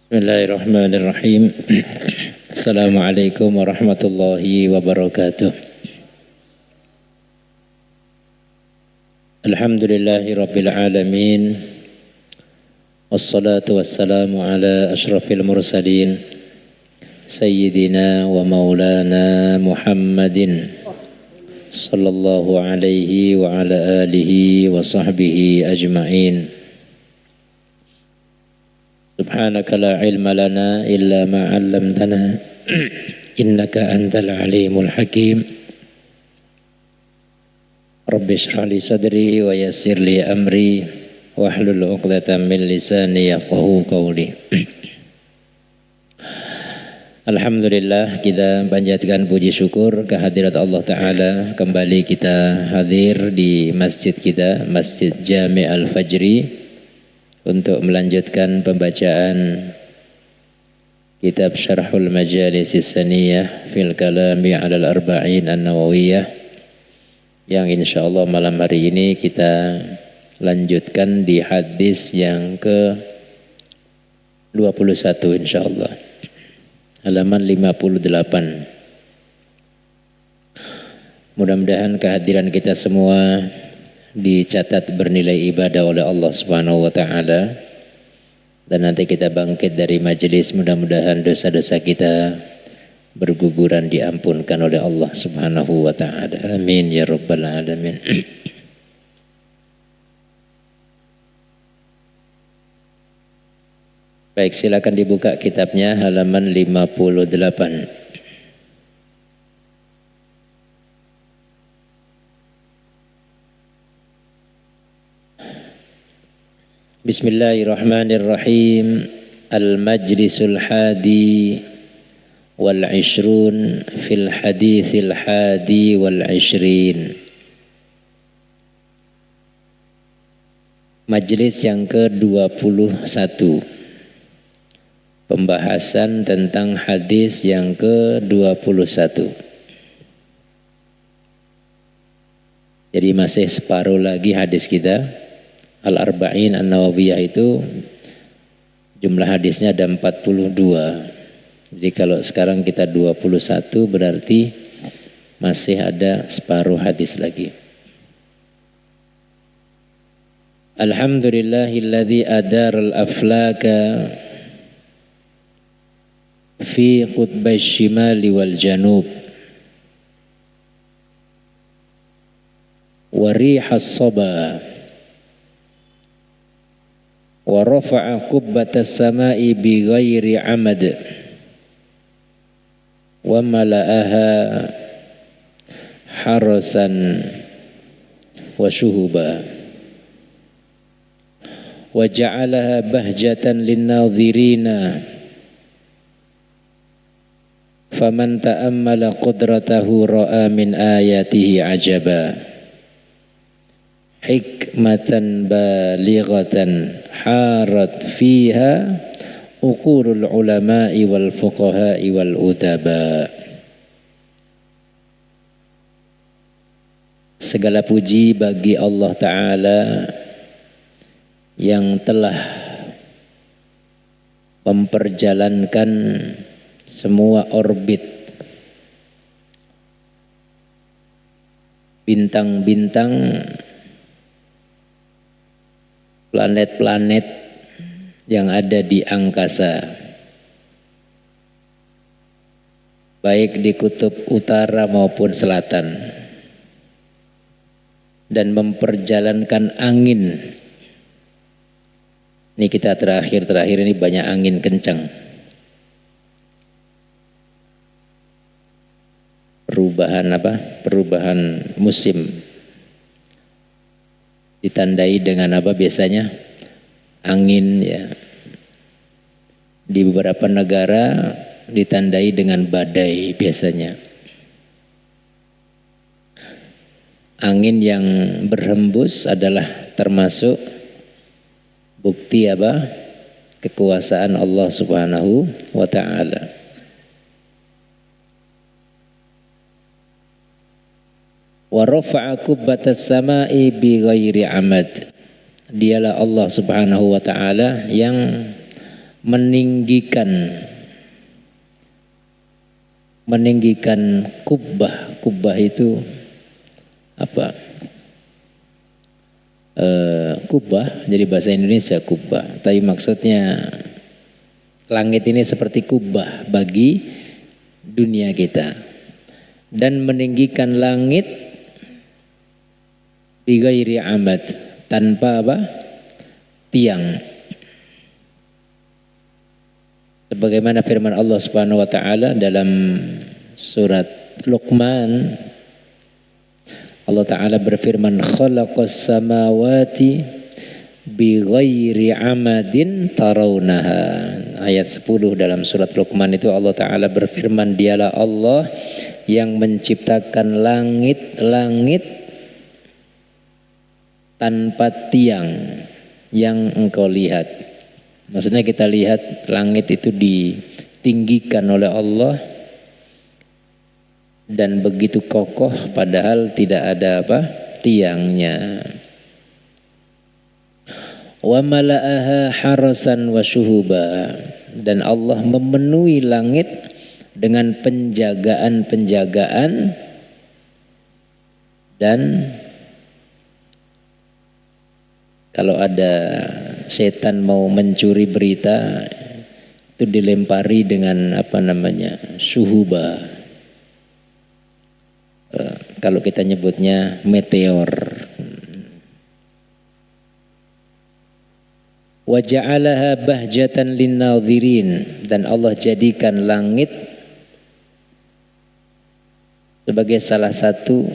Bismillahirrahmanirrahim. Assalamualaikum warahmatullahi wabarakatuh. Alhamdulillahi rabbil alamin. Wassalatu wassalamu ala ashrafil mursalin Sayyidina wa maulana Muhammadin sallallahu alaihi wa ala alihi wa sahbihi ajma'in. Subhanaka la ilma lana illa ma 'allamtana innaka antal alimul hakim. Rabbi shrah li sadri wa yassir li amri wahlul 'uqdatam min lisani yafqahu qawli. Alhamdulillah, kita panjatkan puji syukur kehadirat Allah Ta'ala. Kembali kita hadir di masjid kita, Masjid Jami' Al-Fajri, untuk melanjutkan pembacaan kitab Syarhul Majalis Saniyah fil Kalami 'alal Arba'in An-Nawawiyah, yang insyaallah malam hari ini kita lanjutkan di hadis yang ke-21 insyaallah, halaman 58. Mudah-mudahan kehadiran kita semua dicatat bernilai ibadah oleh Allah Subhanahu wa taala, dan nanti kita bangkit dari majelis, mudah-mudahan dosa-dosa kita berguguran diampunkan oleh Allah Subhanahu wa taala. Amin ya rabbal alamin. Baik, silakan dibuka kitabnya, halaman 58. Bismillahirrahmanirrahim. Al-majlisul hadi wal 'ishrun fil haditsil hadi wal 'ishrin. Majlis yang ke-21. Pembahasan tentang hadis yang ke-21. Jadi masih separuh lagi hadis kita. Al-Arba'in An-Nawawiyah itu jumlah hadisnya ada 42. Jadi kalau sekarang kita 21, berarti masih ada separuh hadis lagi. Alhamdulillahilladzi adaral aflaka fi qutbay shimali wal janub wa rihas saba wa rafa'a qubbatas sama'i bi ghairi amad wa mala'aha harasan wa syuhuba wa ja'alaha bahjatan linnadhirina faman ta'ammala qudratahu ra'a min ayatihi ajaba hikmatan balighatan harat fiha uqulul ulama'i wal fuqaha'i wal udaba. Segala puji bagi Allah Ta'ala yang telah memperjalankan semua orbit bintang-bintang, planet-planet yang ada di angkasa, baik di kutub utara maupun selatan, dan memperjalankan angin. Ini kita terakhir ini banyak angin kencang, perubahan musim. Ditandai dengan apa biasanya? Angin, ya. Di beberapa negara ditandai dengan badai biasanya. Angin yang berhembus adalah termasuk bukti apa? Kekuasaan Allah Subhanahu wa taala. Wa rafa'a kubbatas sama'i bi ghairi amad. Dialah Allah Subhanahu wa taala yang meninggikan kubbah. Kubbah itu apa? Kubbah, jadi bahasa Indonesia kubbah. Tapi maksudnya langit ini seperti kubbah bagi dunia kita. Dan meninggikan langit bighairi amad, tanpa apa? Tiang. Sebagaimana firman Allah Subhanahu wa taala dalam surat Luqman, Allah taala berfirman, khalaqas samawati bighairi amadin tarawnaha. Ayat 10 dalam surat Luqman itu Allah taala berfirman, dialah Allah yang menciptakan langit-langit tanpa tiang yang engkau lihat. Maksudnya kita lihat langit itu ditinggikan oleh Allah dan begitu kokoh padahal tidak ada apa? Tiangnya. Wa mala'aha harasan wa syuhuba, dan Allah memenuhi langit dengan penjagaan-penjagaan dan kalau ada setan mau mencuri berita itu dilempari dengan apa namanya? Syuhuba. Kalau kita nyebutnya meteor. Wa ja'alaha bahjatan linnadhirin, dan Allah jadikan langit sebagai salah satu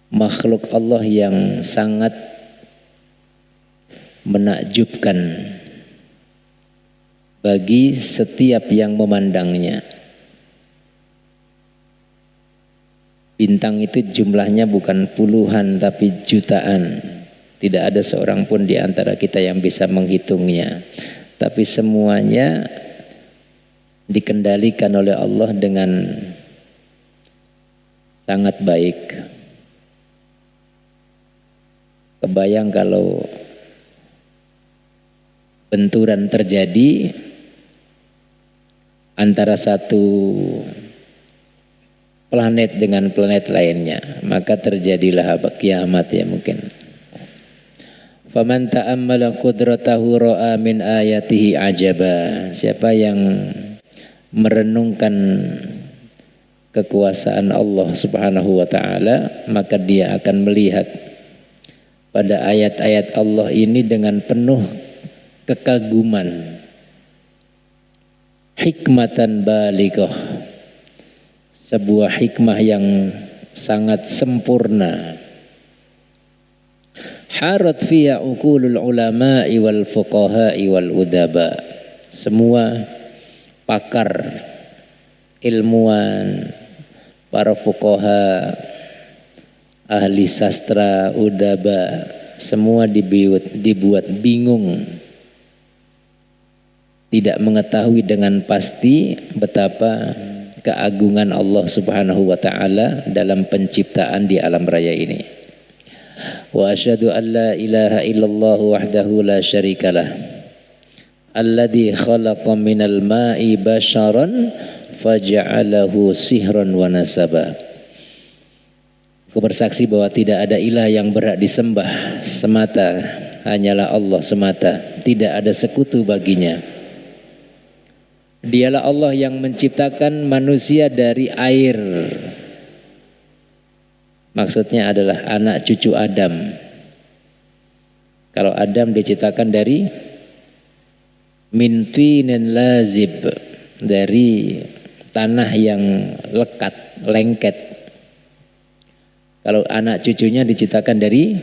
makhluk Allah yang sangat menakjubkan bagi setiap yang memandangnya. Bintang itu jumlahnya bukan puluhan tapi jutaan. Tidak ada seorang pun di antara kita yang bisa menghitungnya. Tapi semuanya dikendalikan oleh Allah dengan sangat baik. Kebayang kalau benturan terjadi antara satu planet dengan planet lainnya, maka terjadilah kiamat ya mungkin. Faman ta'ammala qudratahu ra'a min ayatihi ajaba. Siapa yang merenungkan kekuasaan Allah Subhanahu wa taala, maka dia akan melihat pada ayat-ayat Allah ini dengan penuh kekaguman. Hikmatan balighah, sebuah hikmah yang sangat sempurna. Harat fiha uqulul ulama'i wal fuqaha'i wal udaba. Semua pakar, ilmuwan, para fuqaha, ahli sastra, udaba, semua dibuat bingung. Tidak mengetahui dengan pasti betapa keagungan Allah Subhanahu wa taala dalam penciptaan di alam raya ini. Wa asyhadu an la ilaha illallah wahdahu la syarikalah alladzi khalaqa minal ma'i basharan faja'alahu sihran wa nasaba. Aku bersaksi bahwa tidak ada ilah yang berhak disembah semata, hanyalah Allah semata, tidak ada sekutu baginya. Dialah Allah yang menciptakan manusia dari air. Maksudnya adalah anak cucu Adam. Kalau Adam diciptakan dari min tinin lazib, dari tanah yang lekat, lengket. Kalau anak cucunya diciptakan dari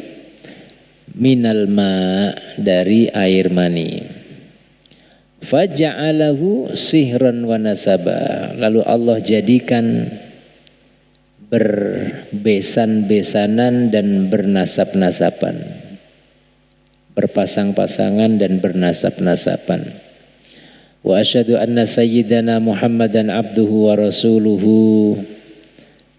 minal ma, dari air mani. Faja'alahu sihran wa nasaba. Lalu Allah jadikan berbesan-besanan dan bernasab-nasaban, berpasang-pasangan dan bernasab-nasaban. Wa asyhadu anna sayyidana Muhammadan abduhu wa rasuluhu.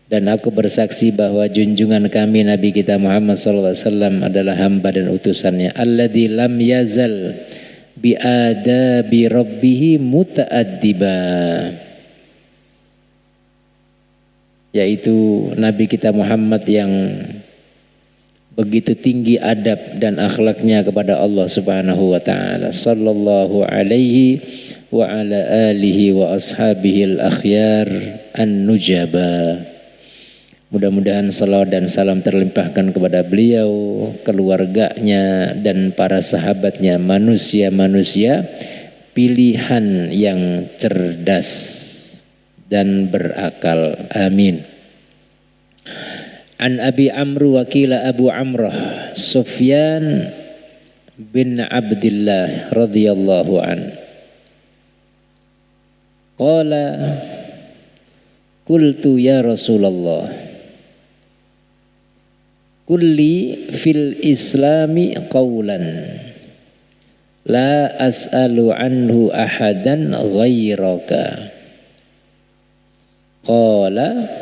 Dan aku bersaksi bahwa junjungan kami Nabi kita Muhammad sallallahu alaihi wasallam adalah hamba dan utusannya. Alladzi lam yazal bi adabi rabbih muta'addiba, yaitu Nabi kita Muhammad yang begitu tinggi adab dan akhlaknya kepada Allah Subhanahu wa taala. Sallallahu alaihi wa ala alihi wa ashabihi al-akhyar an-nujaba. Mudah-mudahan salawat dan salam terlimpahkan kepada beliau, keluarganya dan para sahabatnya, manusia-manusia pilihan yang cerdas dan berakal. Amin. An Abi Amr wa qila Abu Amrah Sufyan bin Abdullah radhiyallahu an qala qultu ya Rasulullah kulli fil islami qawlan la as'alu anhu ahadan ghairaka qala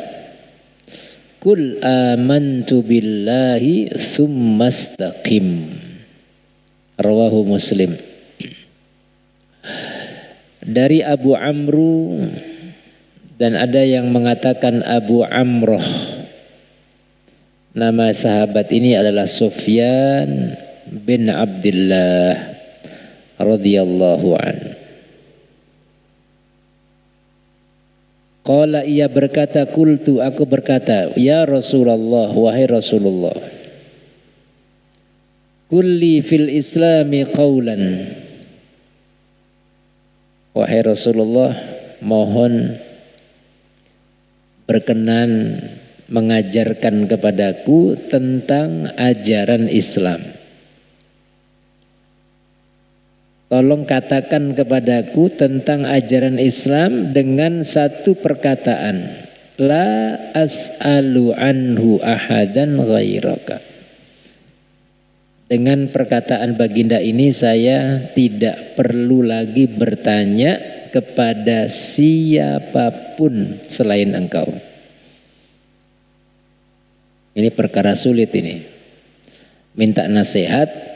Kul amantu billahi thumma istaqim. Rawahu Muslim. Dari Abu Amru, dan ada yang mengatakan Abu Amroh. Nama sahabat ini adalah Sufyan bin Abdullah radhiyallahu anhu. Qala ia berkata, kultu aku berkata, ya Rasulullah, wahai Rasulullah, kulli fil islami qawlan. Wahai Rasulullah, mohon berkenan mengajarkan kepadaku tentang ajaran Islam. Tolong katakan kepadaku tentang ajaran Islam dengan satu perkataan. La as'alu anhu ahadan ghairaka. Dengan perkataan baginda ini saya tidak perlu lagi bertanya kepada siapapun selain engkau. Ini perkara sulit ini. Minta nasihat,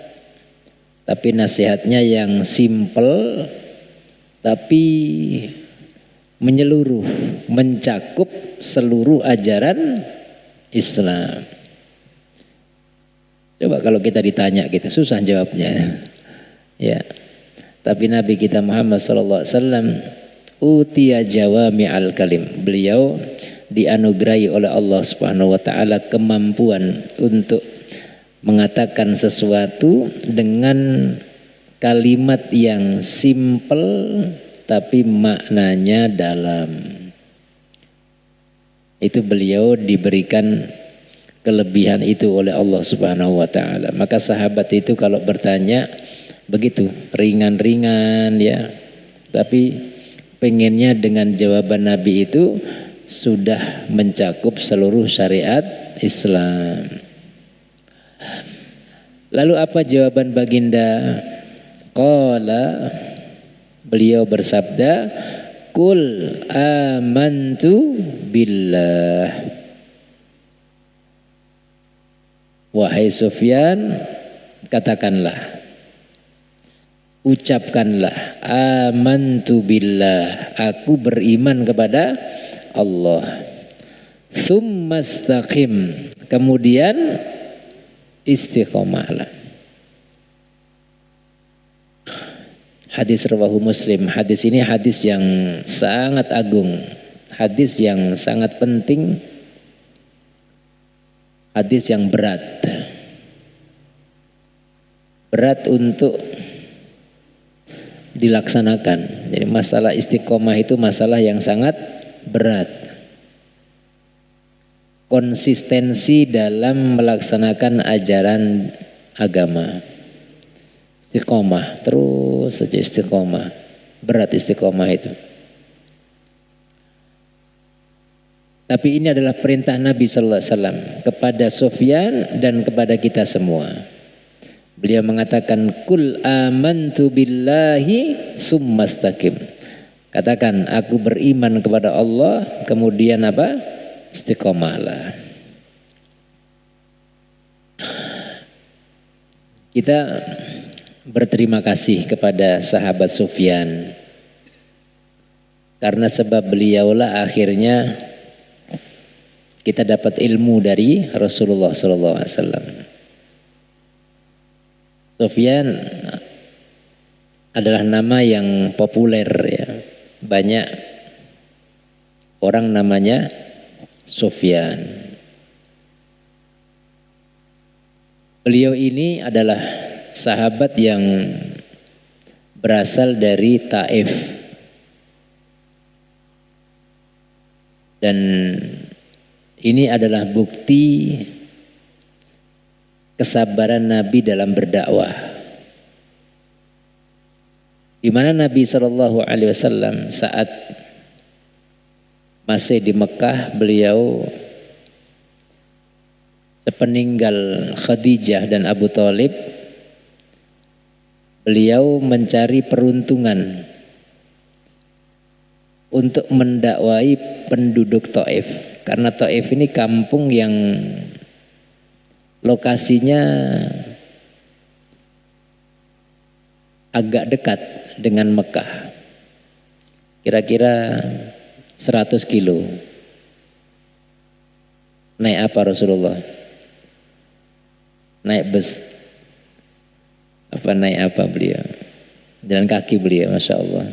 tapi nasihatnya yang simple tapi menyeluruh, mencakup seluruh ajaran Islam. Coba kalau kita ditanya gitu, susah jawabnya. Ya. Tapi Nabi kita Muhammad sallallahu alaihi wasallam utiya jawami'al kalim. Beliau dianugerahi oleh Allah Subhanahu wa taala kemampuan untuk mengatakan sesuatu dengan kalimat yang simple tapi maknanya dalam. Itu beliau diberikan kelebihan itu oleh Allah Subhanahu wa taala. Maka sahabat itu kalau bertanya begitu, ringan-ringan ya. Tapi pengennya dengan jawaban Nabi itu sudah mencakup seluruh syariat Islam. Lalu apa jawaban baginda? Qala, beliau bersabda, Kul amantu billah. Wahai Sufyan, katakanlah, ucapkanlah, amantu billah, aku beriman kepada Allah. Tsumma istaqim, kemudian istiqomahlah. Hadis rawahu Muslim. Hadis ini hadis yang sangat agung, hadis yang sangat penting, hadis yang berat untuk dilaksanakan. Jadi masalah istiqomah itu masalah yang sangat berat. Konsistensi dalam melaksanakan ajaran agama. Istiqomah, terus saja istiqomah. Berat istiqomah itu. Tapi ini adalah perintah Nabi sallallahu alaihi wasallam kepada Sufyan dan kepada kita semua. Beliau mengatakan, Kul amantu billahi summa istaqim. Katakan, aku beriman kepada Allah, kemudian apa? Istiqomahlah. Kita berterima kasih kepada sahabat Sufyan, karena sebab beliaulah akhirnya kita dapat ilmu dari Rasulullah SAW. Sufyan adalah nama yang populer ya. Banyak orang namanya Sufyan. Beliau ini adalah sahabat yang berasal dari Taif. Dan ini adalah bukti kesabaran Nabi dalam berdakwah. Di mana Nabi SAW saat masih di Mekah, beliau sepeninggal Khadijah dan Abu Thalib, beliau mencari peruntungan untuk mendakwai penduduk Taif, karena Taif ini kampung yang lokasinya agak dekat dengan Mekah, kira-kira 100 kilo. Naik apa Rasulullah? Naik bus? Apa naik apa beliau? Jalan kaki beliau, Masya Allah.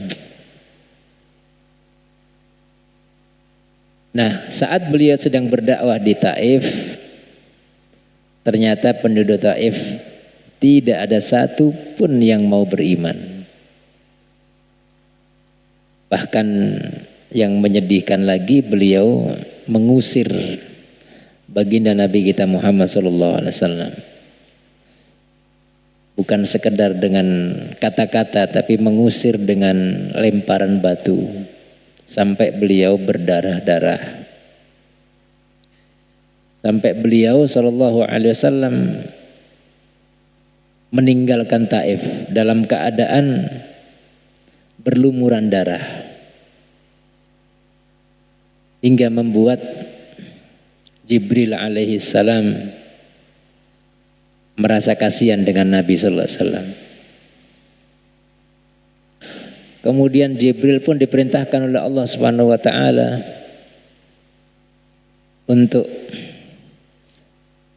Nah, saat beliau sedang berdakwah di Taif, ternyata penduduk Taif tidak ada satu pun yang mau beriman. Bahkan yang menyedihkan lagi, beliau mengusir baginda Nabi kita Muhammad SAW. Bukan sekedar dengan kata-kata, tapi mengusir dengan lemparan batu. Sampai beliau berdarah-darah. Sampai beliau SAW meninggalkan Taif dalam keadaan berlumuran darah, hingga membuat Jibril alaihi salam merasa kasihan dengan Nabi sallallahu alaihi wasallam. Kemudian Jibril pun diperintahkan oleh Allah Subhanahu wa taala untuk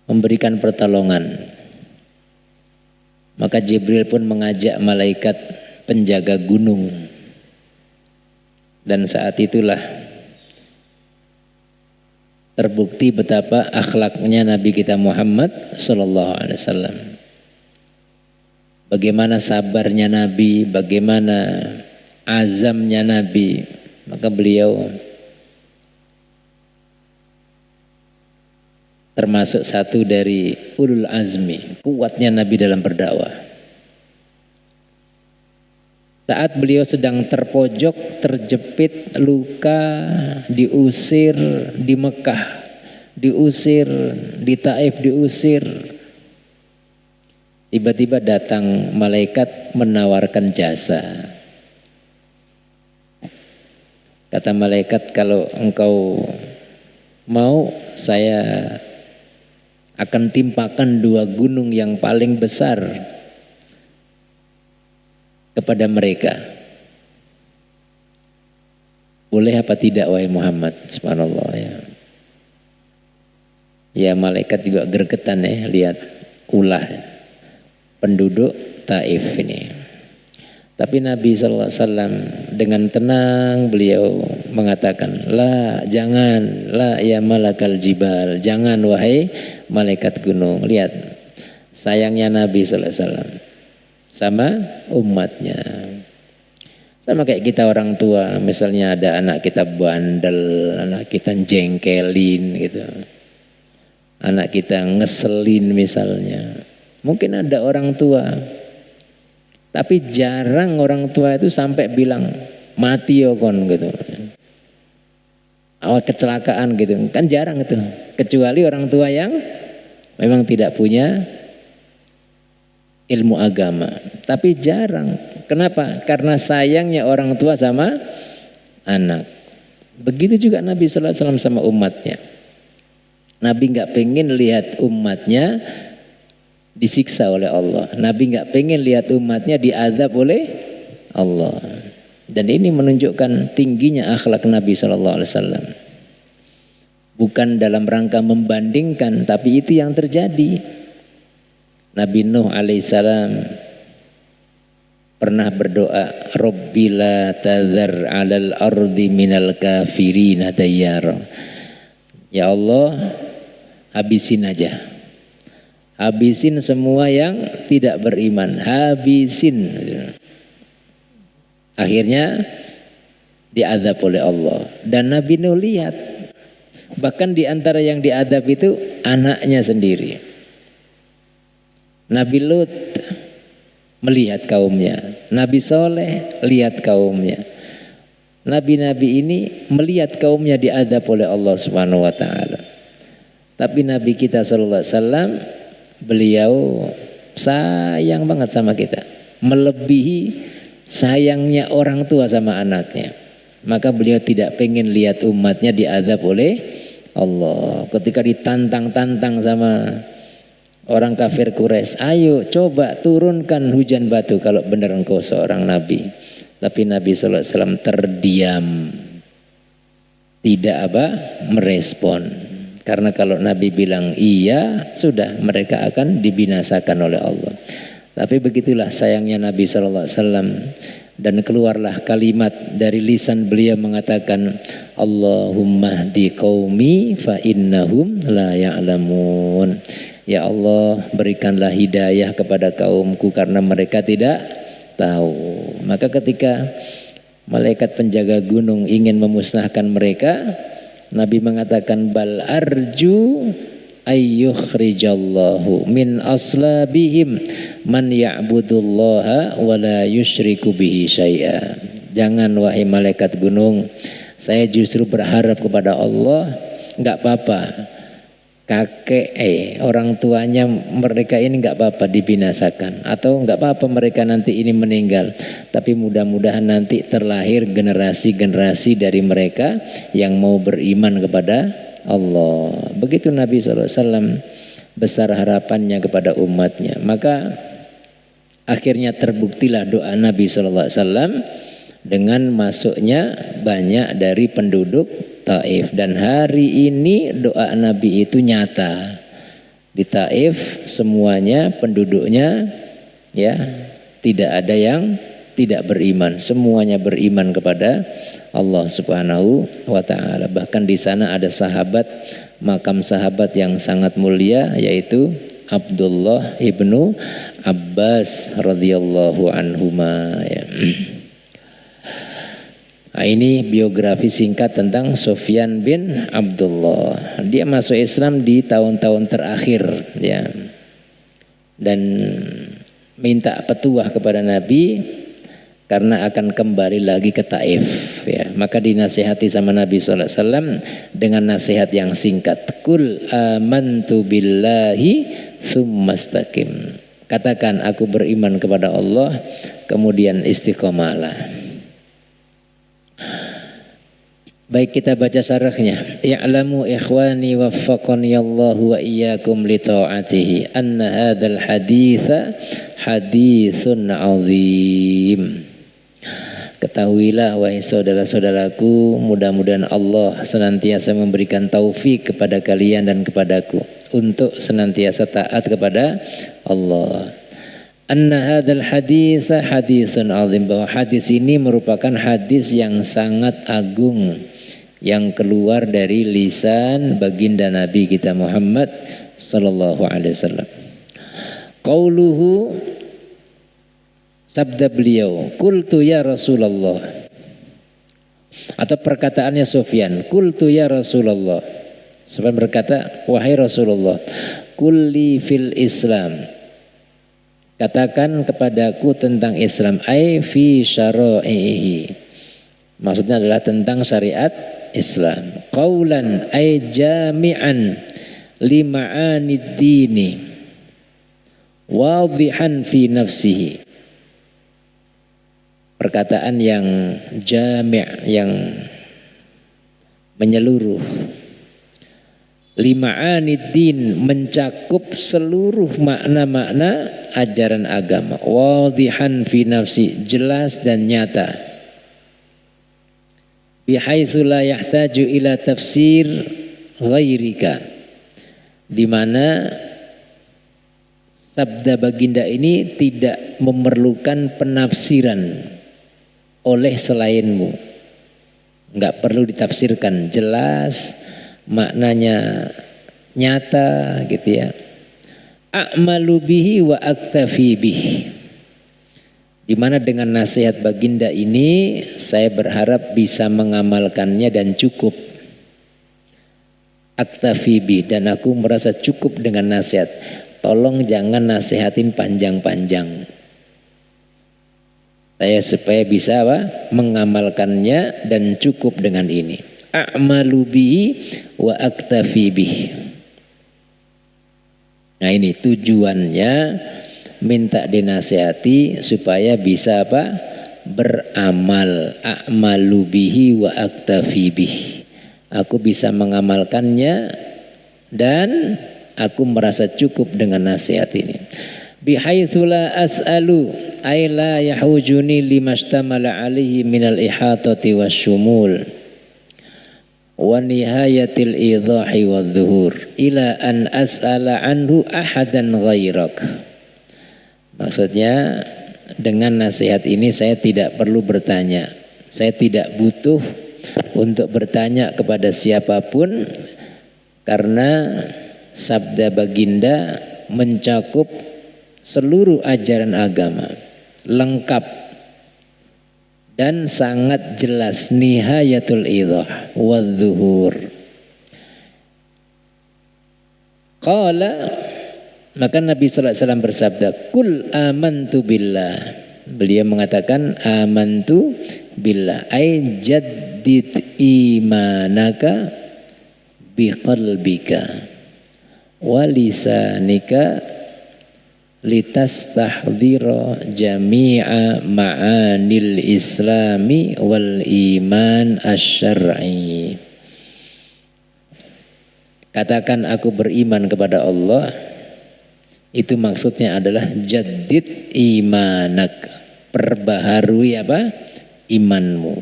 memberikan pertolongan. Maka Jibril pun mengajak malaikat penjaga gunung. Dan saat itulah terbukti betapa akhlaknya Nabi kita Muhammad sallallahu alaihi wasallam. Bagaimana sabarnya Nabi, bagaimana azamnya Nabi. Maka beliau termasuk satu dari ulul azmi, kuatnya Nabi dalam berdakwah. Saat beliau sedang terpojok, terjepit, luka, diusir di Mekah, diusir di Taif, diusir, tiba-tiba datang malaikat menawarkan jasa. Kata malaikat, kalau engkau mau, saya akan timpakan 2 gunung yang paling besar kepada mereka. Boleh apa tidak wahai Muhammad? Subhanallah ya. Ya, malaikat juga gergetan ya, lihat ulah penduduk Taif ini. Tapi Nabi SAW dengan tenang beliau mengatakan, la, jangan, la ya malakal jibal, jangan wahai malaikat gunung. Lihat sayangnya Nabi SAW sama umatnya. Sama kayak kita orang tua, misalnya ada anak kita bandel, anak kita jengkelin gitu, anak kita ngeselin misalnya. Mungkin ada orang tua, tapi jarang orang tua itu sampai bilang mati yo kon gitu, awal kecelakaan gitu, kan jarang itu. Kecuali orang tua yang memang tidak punya ilmu agama, tapi jarang. Kenapa? Karena sayangnya orang tua sama anak. Begitu juga Nabi sallallahu alaihi wasallam sama umatnya. Nabi nggak pengen lihat umatnya disiksa oleh Allah. Nabi nggak pengen lihat umatnya diazab oleh Allah. Dan ini menunjukkan tingginya akhlak Nabi SAW. Bukan dalam rangka membandingkan, tapi itu yang terjadi. Nabi Nuh alaihissalam pernah berdoa, Rabbi la tadhar 'alal ardi minal kafirina dayyara. Ya Allah, habisin aja. Habisin semua yang tidak beriman, habisin. Akhirnya diazab oleh Allah. Dan Nabi Nuh lihat, bahkan di antara yang diazab itu anaknya sendiri. Nabi Lut melihat kaumnya, Nabi Soleh lihat kaumnya. Nabi-nabi ini melihat kaumnya diazab oleh Allah Subhanahu wa taala. Tapi Nabi kita sallallahu alaihi wasallam, beliau sayang banget sama kita, melebihi sayangnya orang tua sama anaknya. Maka beliau tidak pengen lihat umatnya diazab oleh Allah. Ketika ditantang-tantang sama orang kafir Quraisy, ayo coba turunkan hujan batu kalau benar engkau seorang nabi. Tapi Nabi SAW terdiam, tidak merespon. Karena kalau Nabi bilang iya, sudah mereka akan dibinasakan oleh Allah. Tapi begitulah sayangnya Nabi SAW. Dan keluarlah kalimat dari lisan beliau mengatakan, Allahumma hdi qaumi fa innahum la ya'lamun. Ya Allah, berikanlah hidayah kepada kaumku karena mereka tidak tahu. Maka ketika malaikat penjaga gunung ingin memusnahkan mereka, Nabi mengatakan, bal arju ayyukhrijallahu min aslabihim man ya'budullaha wa la yusyriku bihi syai'a. Jangan wahai malaikat gunung, saya justru berharap kepada Allah, enggak apa-apa kakek orang tuanya mereka ini enggak apa-apa dibinasakan, atau enggak apa-apa mereka nanti ini meninggal, tapi mudah-mudahan nanti terlahir generasi-generasi dari mereka yang mau beriman kepada Allah. Begitu Nabi SAW besar harapannya kepada umatnya. Maka akhirnya terbuktilah doa Nabi SAW dengan masuknya banyak dari penduduk Taif. Dan hari ini doa Nabi itu nyata. Di Taif semuanya penduduknya ya tidak ada yang tidak beriman. Semuanya beriman kepada Allah Subhanahu wa taala. Bahkan di sana ada sahabat, makam sahabat yang sangat mulia, yaitu Abdullah ibnu Abbas radhiyallahu anhuma ya. Nah, ini biografi singkat tentang Sufyan bin Abdullah. Dia masuk Islam di tahun-tahun terakhir ya. Dan minta petuah kepada Nabi karena akan kembali lagi ke Taif ya. Maka dinasihati sama Nabi SAW dengan nasihat yang singkat, Kul amantu billahi summastaqim. Katakan aku beriman kepada Allah, kemudian istiqomahlah. Baik, kita baca syarahnya. Ya'lamu ikhwani waffaqani Allahu wa iyyakum li ta'atihi anna hadzal haditsa haditsun azim. Ketahuilah wahai saudara-saudaraku, mudah-mudahan Allah senantiasa memberikan taufik kepada kalian dan kepadaku untuk senantiasa taat kepada Allah. Anna hadzal haditsa haditsun azim, bahwa hadis ini merupakan hadis yang sangat agung yang keluar dari lisan baginda Nabi kita Muhammad sallallahu alaihi wasallam. Qauluhu, sabda beliau, qultu ya Rasulullah, atau perkataannya Sufyan, qultu ya Rasulullah. Sufyan berkata, wahai Rasulullah, kulli fil Islam, katakan kepadaku tentang Islam, ai fi syara'ihi, maksudnya adalah tentang syariat Islam. Qaulan ay jami'an li ma'anid dini wadihan fi nafsihi, perkataan yang jami', yang menyeluruh, lima'aniddin, mencakup seluruh makna-makna ajaran agama, wadihan fi nafsi, jelas dan nyata, bihaitsu la yahtaju ila tafsir ghairika, di mana sabda baginda ini tidak memerlukan penafsiran oleh selainmu, enggak perlu ditafsirkan, jelas maknanya nyata gitu ya. A'malu bihi wa aktafi bihi, di mana dengan nasihat baginda ini saya berharap bisa mengamalkannya dan cukup. Aktafi bihi, dan aku merasa cukup dengan nasihat. Tolong jangan nasihatin panjang-panjang. Saya supaya bisa mengamalkannya dan cukup dengan ini. A'malu bihi wa aktafi bihi. Nah ini tujuannya, minta dinasihati supaya bisa beramal. A'malu bihi wa aktafi bihi, aku bisa mengamalkannya dan aku merasa cukup dengan nasihat ini. Bihaitsu la as'alu ay la yahujuni limastamala alaihi minal ihatati wasyumul wa nihayatil idahi wadzuhur ila an as'ala anhu ahadan ghairak. Maksudnya dengan nasihat ini saya tidak perlu bertanya, saya tidak butuh untuk bertanya kepada siapapun, karena sabda baginda mencakup seluruh ajaran agama, lengkap dan sangat jelas, nihayatul idah wadzuhur. Qala, maka Nabi sallallahu alaihi wasallam bersabda, kul amantu billah. Beliau mengatakan amantu billah, ay jaddid imanaka biqalbika wa lisanika litastahdhira jami'a ma'anil islami wal iman asyar'i. Katakan aku beriman kepada Allah, itu maksudnya adalah jaddid imanak, perbaharui imanmu.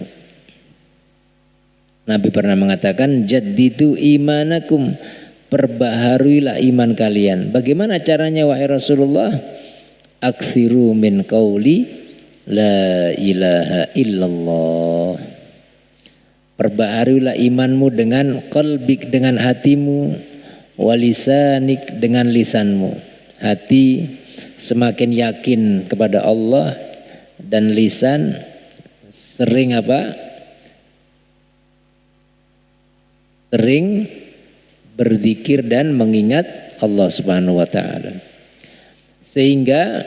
Nabi pernah mengatakan jaddidu imanakum, perbaharuilah iman kalian. Bagaimana caranya wahai Rasulullah? Aktsiru min qauli la ilaha illallah. Perbaharuilah imanmu dengan qalbik, dengan hatimu, walisanik, dengan lisanmu. Hati semakin yakin kepada Allah dan lisan sering sering berzikir dan mengingat Allah Subhanahu wa taala. Sehingga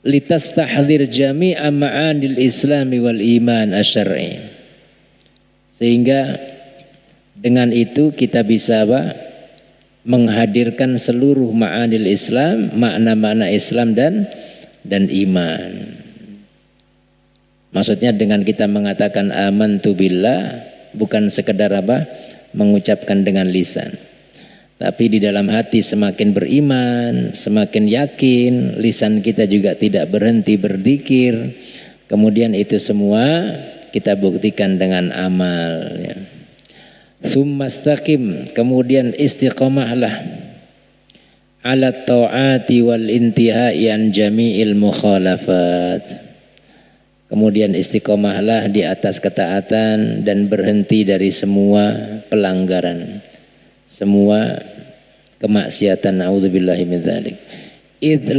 litastahdzir jami'a ma'anil islami wal iman asyar'i. Sehingga dengan itu kita bisa menghadirkan seluruh ma'anil Islam, makna-makna Islam dan iman. Maksudnya dengan kita mengatakan amantu billah bukan sekedar mengucapkan dengan lisan, tapi di dalam hati semakin beriman, semakin yakin, lisan kita juga tidak berhenti berzikir. Kemudian itu semua kita buktikan dengan amal ya. Tsumastaqim, kemudian istiqomahlah ala ta'ati wal intihai an jami'il mukhalafat. Kemudian istiqomahlah di atas ketaatan dan berhenti dari semua pelanggaran, semua kemaksiatan. A'udzubillahi min dzalik. Idz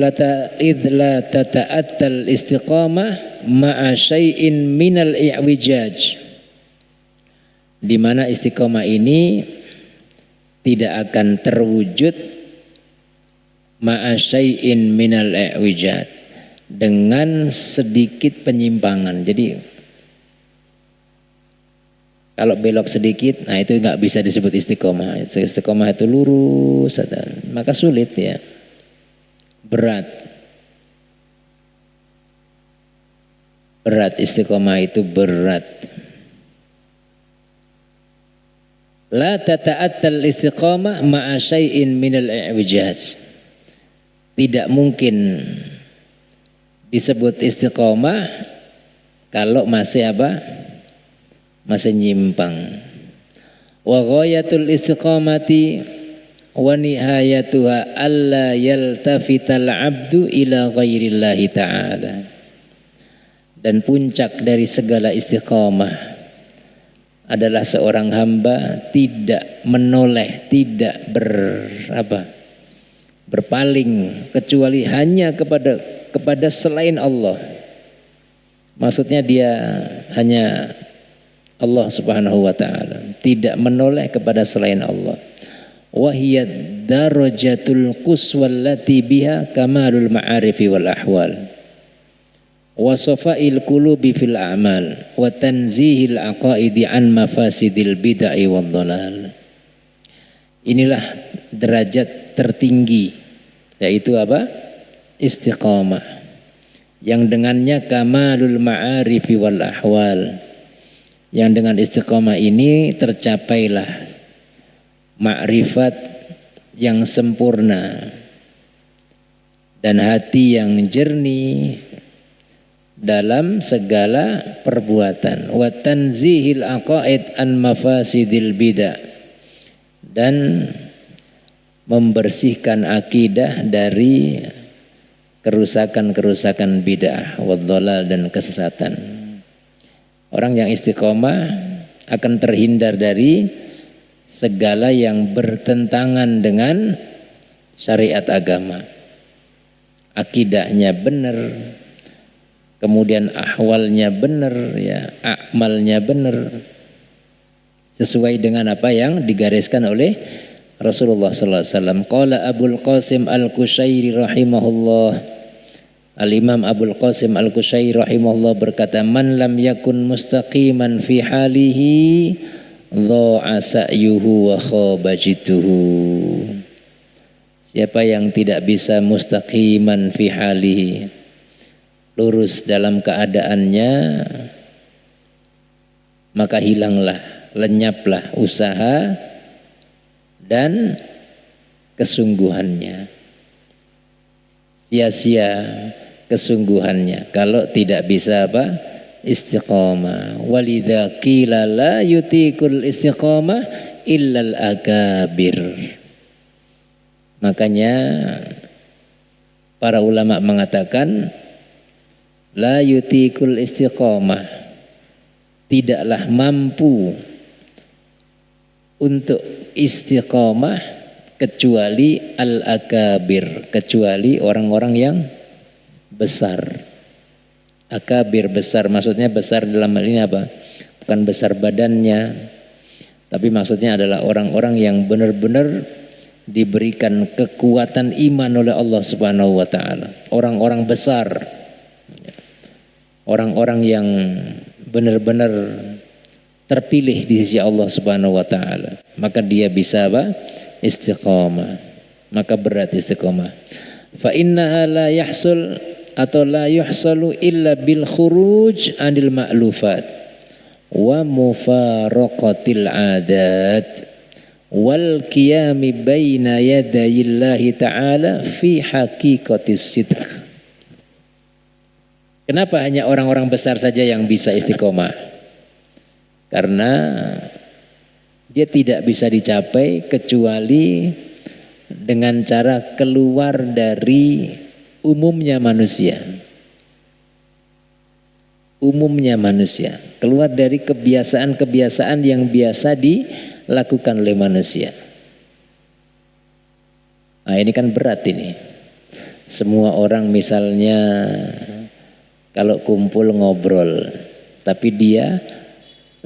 la tata'attal istiqamah ma'a syai'in minal i'wijaj. Di mana istiqomah ini tidak akan terwujud ma'a syai'in minal i'wijaj, dengan sedikit penyimpangan. Jadi kalau belok sedikit, nah itu nggak bisa disebut istiqomah. Istiqomah itu lurus, maka sulit ya, berat istiqomah itu berat. La tata'attal istiqamah ma'a syai'in minal i'wijaz. Tidak mungkin disebut istiqamah kalau masih apa? Masih nyimpang. Wa ghayatul istiqamati wa nihayatuha alla yaltafital abdu ila ghairillahi ta'ala. Dan puncak dari segala istiqamah adalah seorang hamba tidak menoleh, tidak berpaling kecuali hanya kepada selain Allah. Maksudnya dia hanya Allah Subhanahu wa taala, tidak menoleh kepada selain Allah. Wa hiya darajatul quswal lati biha kamalul ma'arifi wal ahwal. Wa safail qulubi fil a'mal wa tanzihil aqaidi an mafasidil bid'ah wad dhalal. Inilah derajat tertinggi, yaitu apa? Istiqamah, yang dengannya kamalul ma'arifi wal ahwal. Yang dengan istiqamah ini tercapailah ma'rifat yang sempurna dan hati yang jernih dalam segala perbuatan. Wa tanzihil aqaid an mafasidil bid'ah, dan membersihkan akidah dari kerusakan-kerusakan bid'ah wad dhalal dan kesesatan. Orang yang istiqomah akan terhindar dari segala yang bertentangan dengan syariat agama. Akidahnya benar, kemudian ahwalnya benar, ya, amalnya benar, sesuai dengan apa yang digariskan oleh Rasulullah sallallahu alaihi wasallam. Qala Abul Qasim Al-Qushairi rahimahullah, Al-Imam Abul Qasim Al-Qushairi rahimahullah berkata, man lam yakun mustaqiman fi halihi dha'a sa'yuhu wa khaba jituhu. Siapa yang tidak bisa mustaqiman fi halihi, lurus dalam keadaannya, maka hilanglah, lenyaplah usaha dan kesungguhannya. Sia-sia kesungguhannya kalau tidak bisa apa? Istiqamah. Walidza qila la yutiqul istiqamah illal akabir. Makanya para ulama mengatakan la yutiqul istiqamah, tidaklah mampu untuk istiqamah kecuali al-akabir, kecuali orang-orang yang besar. Akabir, besar, maksudnya besar dalam hal ini apa? Bukan besar badannya, tapi maksudnya adalah orang-orang yang benar-benar diberikan kekuatan iman oleh Allah Subhanahu wa taala. Orang-orang besar, orang-orang yang benar-benar terpilih di sisi Allah Subhanahu wa taala, maka dia bisa apa? Istiqamah. Maka berat istiqamah. Fa innaha la yahsul atau la yuhsalu illa bil khuruj anil ma'lufat wa mufaraqatil adat wal qiyami baina yadayillahi ta'ala fi haqiqatis sidq. Kenapa hanya orang-orang besar saja yang bisa istiqomah? Karena dia tidak bisa dicapai kecuali dengan cara keluar dari umumnya manusia. Umumnya manusia, keluar dari kebiasaan-kebiasaan yang biasa dilakukan oleh manusia. Nah, ini kan berat ini. Semua orang misalnya kalau kumpul ngobrol, tapi dia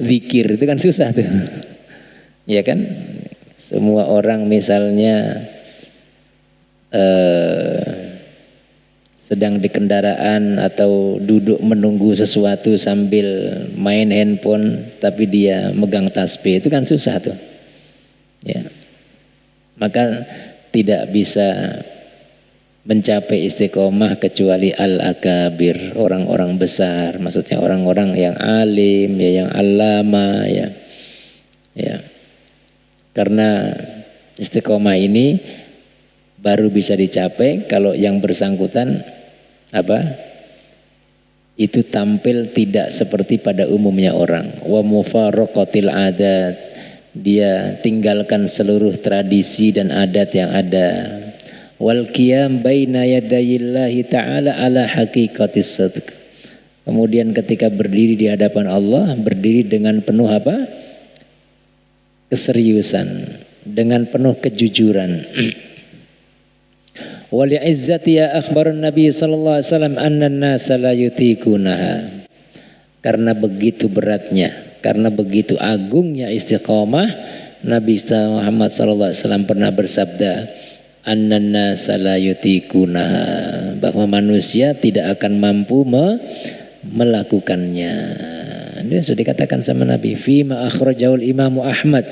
zikir, itu kan susah tuh. Ya kan? Semua orang misalnya sedang di kendaraan atau duduk menunggu sesuatu sambil main handphone, tapi dia megang tasbih, itu kan susah tuh. Ya. Maka tidak bisa mencapai istiqomah kecuali al-akabir, orang-orang besar, maksudnya orang-orang yang alim, ya, yang alama, ya. Ya. Karena istiqomah ini baru bisa dicapai kalau yang bersangkutan itu tampil tidak seperti pada umumnya orang. Wa mufaraqatil adat, dia tinggalkan seluruh tradisi dan adat yang ada. Wal qiyam baina yadayillahi ta'ala ala haqiqatis sidq. Kemudian ketika berdiri di hadapan Allah, berdiri dengan penuh keseriusan, dengan penuh kejujuran. Wali izzati ya akhbarun Nabi sallallahu alaihi wasallam anna an-nasa la yutikunaha. Karena begitu beratnya, karena begitu agungnya istiqamah, Nabi Muhammad sallallahu alaihi wasallam pernah bersabda, anna an-nasa la yutikunaha, bahwa manusia tidak akan mampu melakukannya. Ini sudah dikatakan sama Nabi. Fima akhrajahul Imam Ahmad,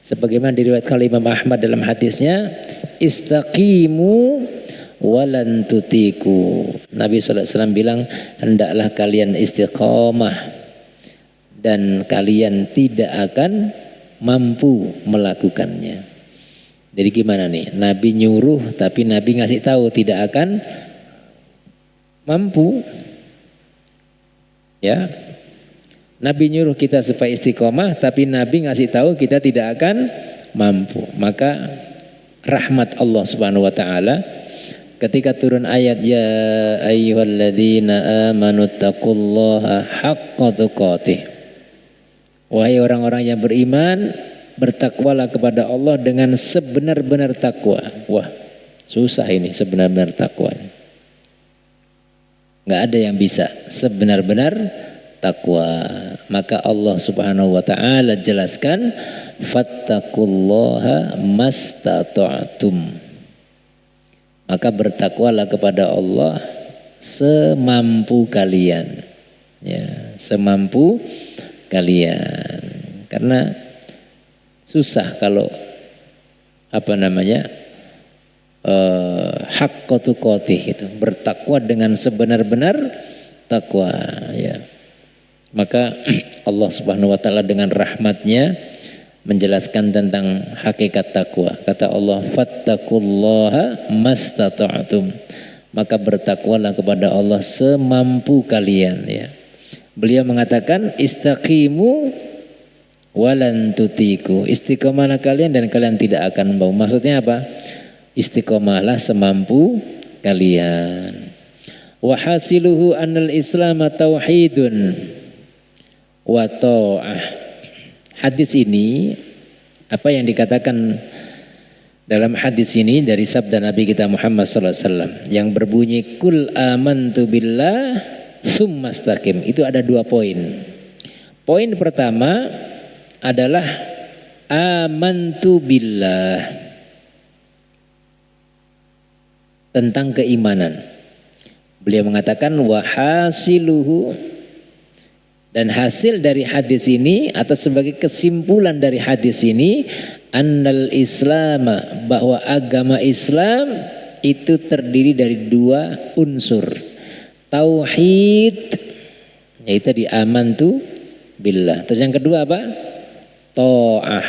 sebagaimana diriwayatkan oleh Imam Ahmad dalam hadisnya, istaqimu walan tutiku. Nabi SAW bilang, hendaklah kalian istiqamah dan kalian tidak akan mampu melakukannya. Jadi gimana nih? Nabi nyuruh tapi Nabi ngasih tahu tidak akan mampu. Ya. Nabi nyuruh kita supaya istiqomah, tapi Nabi ngasih tahu kita tidak akan mampu. Maka rahmat Allah Subhanahu wa taala ketika turun ayat ya ayyuhalladzina amanu taqullaha haqqa tuqatih. Wahai orang-orang yang beriman, bertakwalah kepada Allah dengan sebenar-benar takwa. Wah, susah ini sebenar-benar takwa. Enggak ada yang bisa sebenar-benar takwa. Maka Allah Subhanahu wa taala jelaskan, fattaqullaha mastata'tum. Maka bertakwalah kepada Allah semampu kalian. Ya, semampu kalian. Karena susah kalau haqqa tuqatih itu, bertakwa dengan sebenar-benar takwa, ya. Maka Allah Subhanahu wa taala dengan rahmatnya menjelaskan tentang hakikat takwa. Kata Allah, fattaqullaha mastata'tum. Maka bertakwalah kepada Allah semampu kalian, ya. Beliau mengatakan istaqimu walan tutiku. Istiqomahlah kalian dan kalian tidak akan mampu. Maksudnya apa? Istiqomahlah semampu kalian. Wa hasiluhu annal islam tauhidun wa ta'ah. Hadis ini, apa yang dikatakan dalam hadis ini dari sabda Nabi kita Muhammad sallallahu alaihi wasallam yang berbunyi kul amantu billah tsumma istaqim. Itu ada 2 poin. Poin pertama adalah amantu billah, tentang keimanan. Beliau mengatakan wahasiluhu, dan hasil dari hadis ini atau sebagai kesimpulan dari hadis ini, annal Islam, bahwa agama Islam itu terdiri dari 2 unsur. Tauhid, yaitu di amantu billah. Terus yang kedua apa? Ta'ah.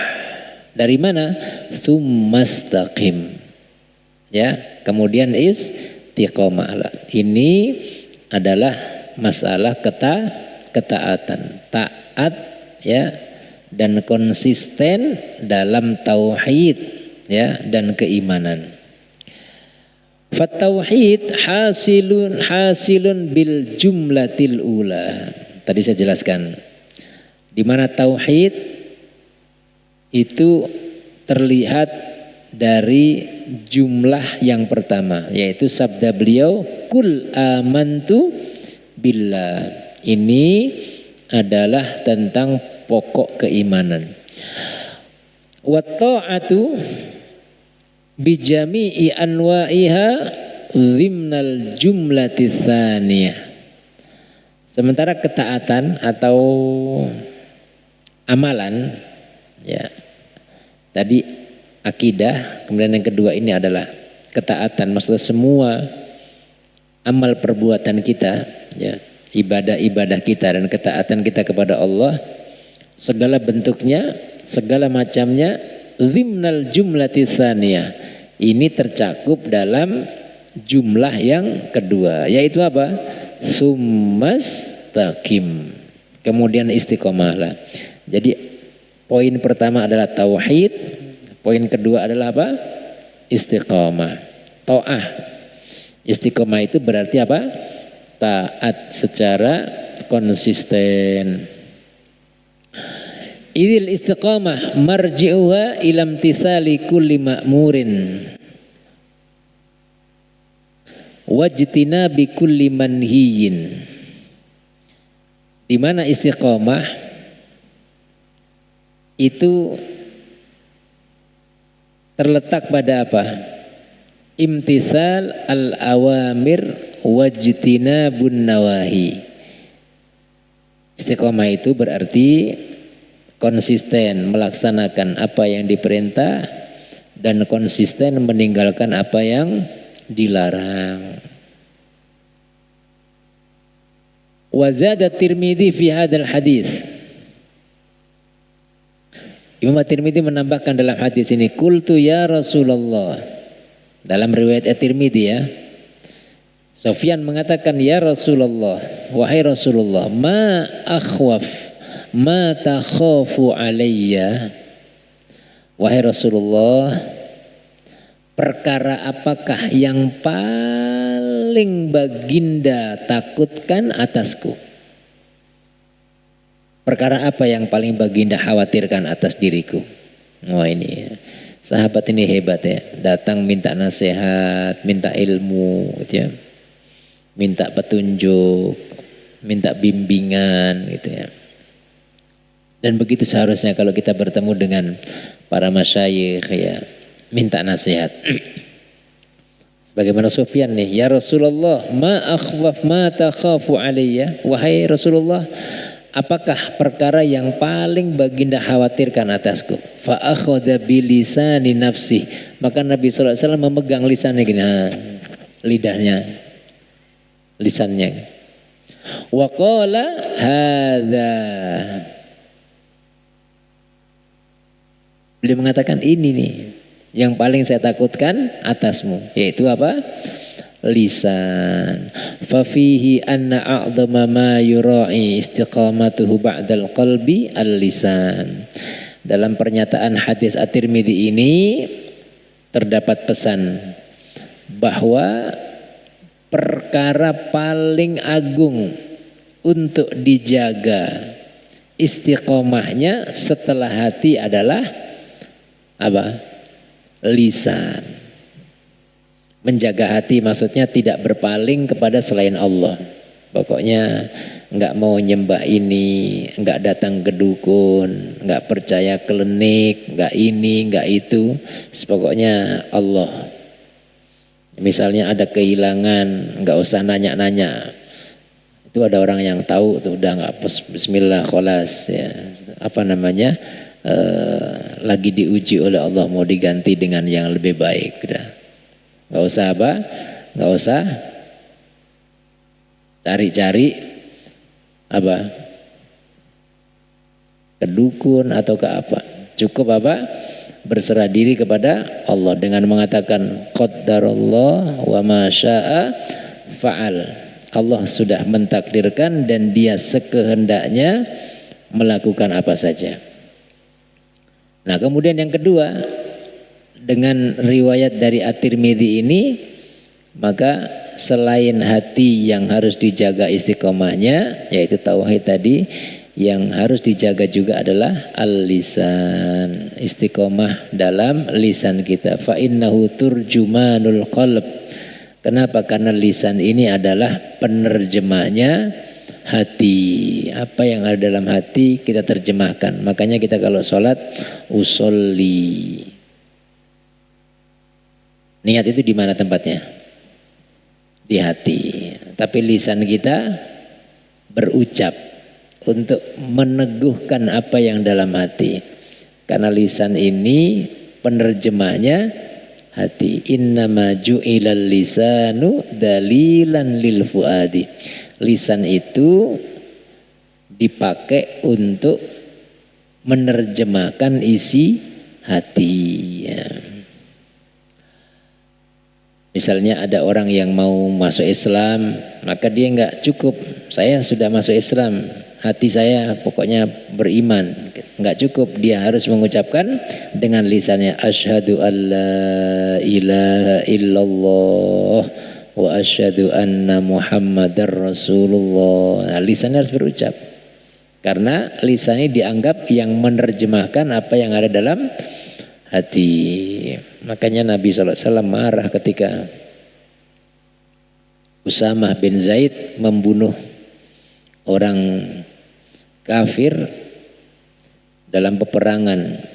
Dari mana? Tsumastaqim. Ya, kemudian istiqomah. Ini adalah masalah ketaatan, taat, ya, dan konsisten dalam tauhid, ya, dan keimanan. Fatauhid hasilun bil jumlatil ula. Tadi saya jelaskan di mana tauhid itu terlihat dari jumlah yang pertama, yaitu sabda beliau kul amantu billah. Ini adalah tentang pokok keimanan. Wa ta'atu bijami'i anwa'iha zimnal jumlati tsaniyah. Sementara ketaatan atau amalan, ya, tadi akidah, kemudian yang kedua ini adalah ketaatan. Maksudnya semua amal perbuatan kita, ya, ibadah-ibadah kita dan ketaatan kita kepada Allah, segala bentuknya, segala macamnya dhimnal jumlati tsaniyah. Ini tercakup dalam jumlah yang kedua, yaitu apa? Summastaqim. Kemudian istiqomahlah. Jadi poin pertama adalah tauhid, poin kedua adalah apa? Istiqomah. Ta'ah. Istiqomah itu berarti apa? Taat secara konsisten. Idil istiqamah marji'uha ilam tisali kulli ma'murin wajtina bi kulli manhiyin. Di mana istiqamah itu terletak pada apa? Imtisal al-awamir wajtinabun nawahi. Istiqamah itu berarti konsisten melaksanakan apa yang diperintah dan konsisten meninggalkan apa yang dilarang. Wa zada Tirmidzi fi hadzal hadis. Imam At-Tirmidzi menambahkan dalam hadis ini, qultu ya Rasulullah. Dalam riwayat At-Tirmidzi ya, Sufyan mengatakan, ya Rasulullah, wahai Rasulullah, ma akhwaf ma takhafu alayya. Wahai Rasulullah, perkara apakah yang paling baginda takutkan atasku? Perkara apa yang paling baginda khawatirkan atas diriku? Wah, ini sahabat ini hebat ya, datang minta nasihat, minta ilmu gitu ya, minta petunjuk, minta bimbingan gitu ya. Dan begitu seharusnya kalau kita bertemu dengan para masyayikh ya, minta nasihat. Sebagaimana Sufyan nih, ya Rasulullah, ma akhwaf ma takhafu alayya. Wahai Rasulullah, apakah perkara yang paling baginda khawatirkan atasku? Fa akhadha bi lisani nafsi. Maka Nabi sallallahu alaihi wasallam memegang lisannya gini, lidahnya, lisannya. Wa qala hadza. Beliau mengatakan, ini nih yang paling saya takutkan atasmu, yaitu apa? Lisan. Fa fihi anna a'dhama ma yura'i istiqamatuhu ba'dal qalbi al-lisan. Dalam pernyataan hadis At-Tirmidzi ini terdapat pesan bahwa perkara paling agung untuk dijaga istiqomahnya setelah hati adalah apa? Lisan. Menjaga hati maksudnya tidak berpaling kepada selain Allah. Pokoknya enggak mau nyembah ini, enggak datang ke dukun, enggak percaya klinik, enggak ini, enggak itu. Pokoknya Allah. Misalnya ada kehilangan, enggak usah nanya-nanya. Itu ada orang yang tahu tuh, udah enggak bismillah kholas ya. Apa namanya? Lagi diuji oleh Allah, mau diganti dengan yang lebih baik. Udah. Gak usah apa? Gak usah cari-cari apa? Ke dukun atau ke apa. Cukup apa? Berserah diri kepada Allah dengan mengatakan qaddarallah wa ma syaa fa'al. Allah sudah mentakdirkan dan dia sekehendaknya melakukan apa saja. Nah, kemudian yang kedua, dengan riwayat dari At-Tirmidzi ini, maka selain hati yang harus dijaga istiqomahnya, yaitu tauhid tadi, yang harus dijaga juga adalah al-lisan, istiqomah dalam lisan kita. Fa innahu turjumanul qalb. Kenapa? Karena lisan ini adalah penerjemahnya hati. Apa yang ada dalam hati kita terjemahkan. Makanya kita kalau sholat usolli, niat itu di mana tempatnya? Di hati. Tapi lisan kita berucap untuk meneguhkan apa yang dalam hati. Karena lisan ini penerjemahnya hati. Innama ju'ilal lisanu dalilan lil fuadi. Lisan itu dipakai untuk menerjemahkan isi hati. Ya. Misalnya ada orang yang mau masuk Islam, maka dia enggak cukup, saya sudah masuk Islam, hati saya pokoknya beriman. Enggak cukup, dia harus mengucapkan dengan lisannya, asyhadu alla ilaha illallah wa asyhadu anna muhammadar rasulullah. Nah, lisannya harus berucap. Karena lisan ini dianggap yang menerjemahkan apa yang ada dalam hati. Makanya Nabi SAW marah ketika Usamah bin Zaid membunuh orang kafir dalam peperangan.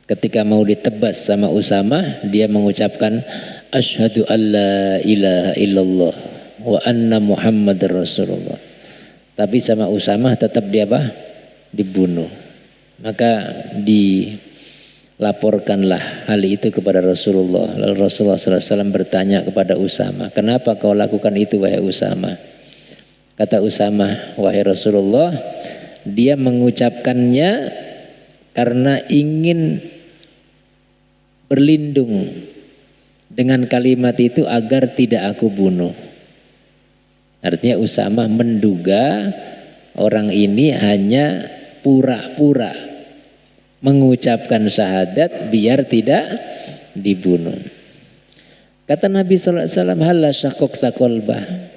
Ketika mau ditebas sama Usamah, dia mengucapkan asyhadu alla ilaha illallah wa anna muhammadar rasulullah. Tapi sama Usamah tetap dia dibunuh. Maka dilaporkanlah hal itu kepada Rasulullah. Lalu Rasulullah SAW bertanya kepada Usamah, kenapa kau lakukan itu wahai Usamah? Kata Usamah, wahai Rasulullah, dia mengucapkannya karena ingin berlindung dengan kalimat itu agar tidak aku bunuh. Artinya Usamah menduga orang ini hanya pura-pura mengucapkan syahadat biar tidak dibunuh. Kata Nabi SAW, halla syaqaqta qalbah.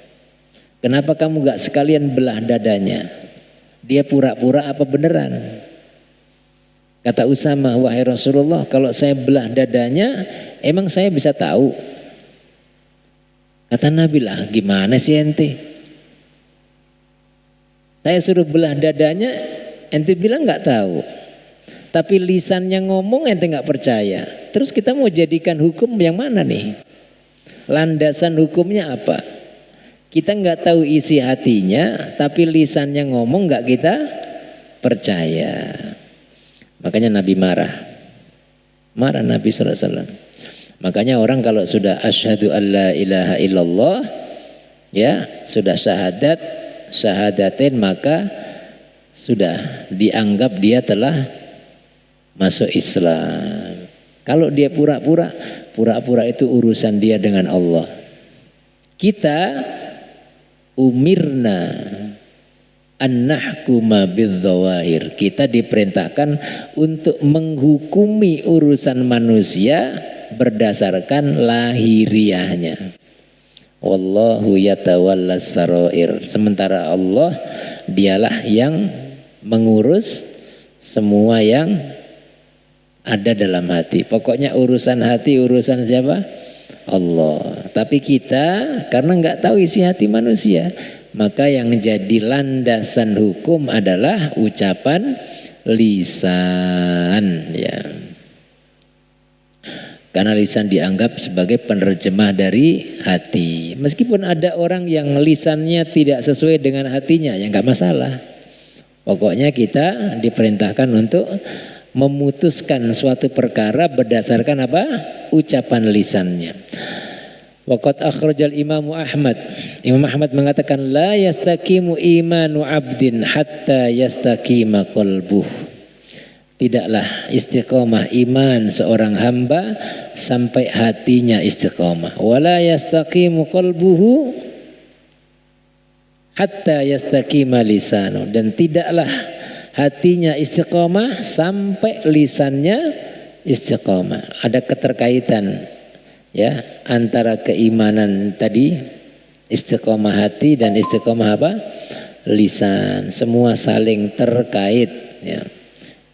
Kenapa kamu gak sekalian belah dadanya? Dia pura-pura apa beneran? Kata Usamah, wahai Rasulullah, kalau saya belah dadanya, emang saya bisa tahu? Kata Nabi, lah gimana sih ente? Saya suruh belah dadanya, ente bilang gak tahu. Tapi lisannya ngomong ente gak percaya. Terus kita mau jadikan hukum yang mana nih? Landasan hukumnya apa? Kita gak tahu isi hatinya, tapi lisannya ngomong gak kita percaya. Makanya Nabi marah. Marah Nabi SAW. Makanya orang kalau sudah asyhadu alla ilaha illallah, ya sudah syahadatin, maka sudah dianggap dia telah masuk Islam. Kalau dia pura-pura itu urusan dia dengan Allah. Kita umirna an-nahkuma bidzawahir. Kita diperintahkan untuk menghukumi urusan manusia berdasarkan lahiriahnya. Wallahu yatawallas sarair. Sementara Allah dialah yang mengurus semua yang ada dalam hati. Pokoknya urusan hati urusan siapa? Allah. Tapi kita karena nggak tahu isi hati manusia, maka yang jadi landasan hukum adalah ucapan lisan, ya. Karena lisan dianggap sebagai penerjemah dari hati. Meskipun ada orang yang lisannya tidak sesuai dengan hatinya, ya nggak masalah. Pokoknya kita diperintahkan untuk memutuskan suatu perkara berdasarkan apa? Ucapan lisannya. Waqad akhrajal Imam Ahmad. Imam Ahmad mengatakan la yastaqimu imanu abdin hatta yastaqima qalbuh. Tidaklah istiqomah iman seorang hamba sampai hatinya istiqomah. Wala yastaqimu qalbuhu hatta yastaqima lisanu. Dan tidaklah hatinya istiqomah sampai lisannya istiqomah. Ada keterkaitan, ya, antara keimanan tadi, istiqomah hati, dan istiqomah apa? Lisan. Semua saling terkait, ya.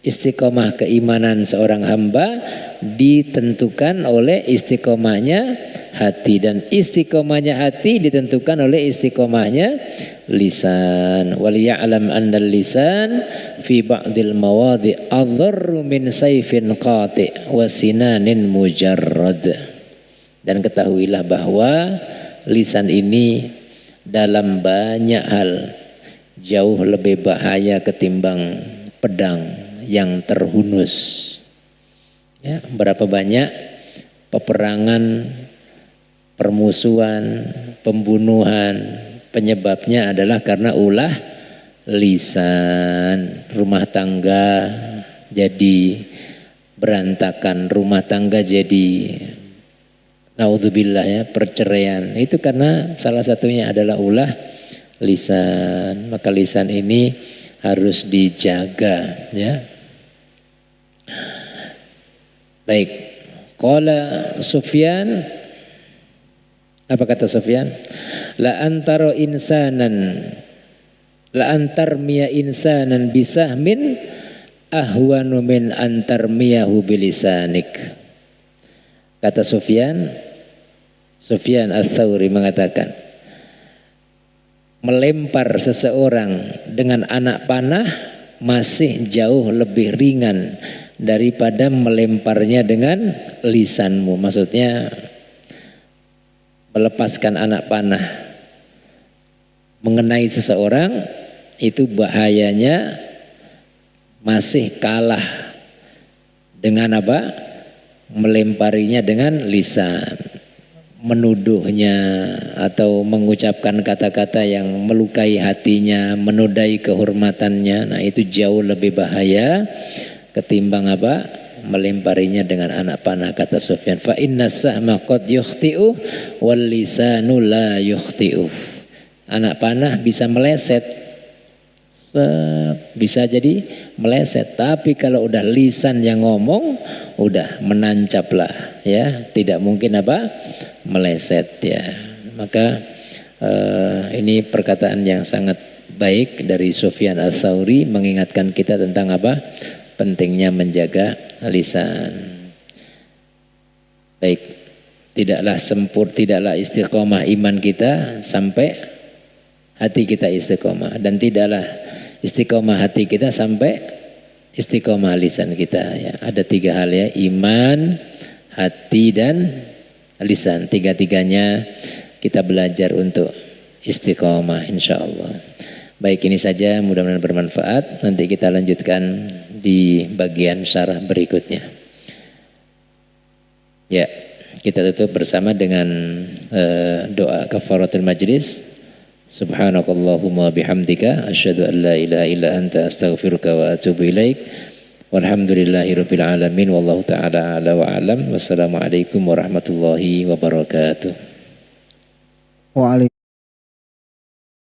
Istiqomah keimanan seorang hamba ditentukan oleh istiqomahnya hati, dan istiqomahnya hati ditentukan oleh istiqomahnya lisan. Waliya'lam annal lisan fi ba'dil mawadi' adharru min sayfin qati' wa sinanin mujarrad. Dan ketahuilah bahwa lisan ini dalam banyak hal jauh lebih bahaya ketimbang pedang yang terhunus. Ya, berapa banyak peperangan, permusuhan, pembunuhan, penyebabnya adalah karena ulah lisan. Rumah tangga jadi berantakan, rumah tangga jadi naudzubillah ya, perceraian. Itu karena salah satunya adalah ulah lisan. Maka lisan ini harus dijaga ya. Baik. Qala Sufyan, apa kata Sufyan? La antara insanan, la antar miya insanan bisahmin ahwanu min antar miyahu bilisanik. Kata Sufyan Ats-Tsauri mengatakan, melempar seseorang dengan anak panah masih jauh lebih ringan daripada melemparnya dengan lisanmu. Maksudnya melepaskan anak panah mengenai seseorang itu bahayanya masih kalah dengan apa? Melemparinya dengan lisan, menuduhnya atau mengucapkan kata-kata yang melukai hatinya, menodai kehormatannya. Nah, itu jauh lebih bahaya ketimbang apa? Melemparinya dengan anak panah, kata Sufyan. Fa inna sahma qad yukhti'u wal lisanu la yukhti'u. Anak panah bisa meleset, bisa jadi meleset, tapi kalau udah lisan yang ngomong udah menancap lah ya, tidak mungkin apa? Meleset ya. Maka ini perkataan yang sangat baik dari Sufyan Ats-Tsauri mengingatkan kita tentang apa? Pentingnya menjaga lisan. Baik, tidaklah istiqomah iman kita sampai hati kita istiqomah, dan tidaklah istiqomah hati kita sampai istiqomah lisan kita ya. Ada 3 hal ya, iman, hati dan lisan. 3-tiganya kita belajar untuk istiqomah insyaallah. Baik, ini saja, mudah-mudahan bermanfaat. Nanti kita lanjutkan di bagian syarah berikutnya. Ya, kita tutup bersama dengan doa kafaratul majlis. Subhanakallahumma bihamdika asyhadu an la ilaha illa anta astaghfiruka wa atubu ilaik. Walhamdulillahirabbil alamin wallahu taala ala wa alam. Wassalamualaikum warahmatullahi wabarakatuh. Waalaikumsalam.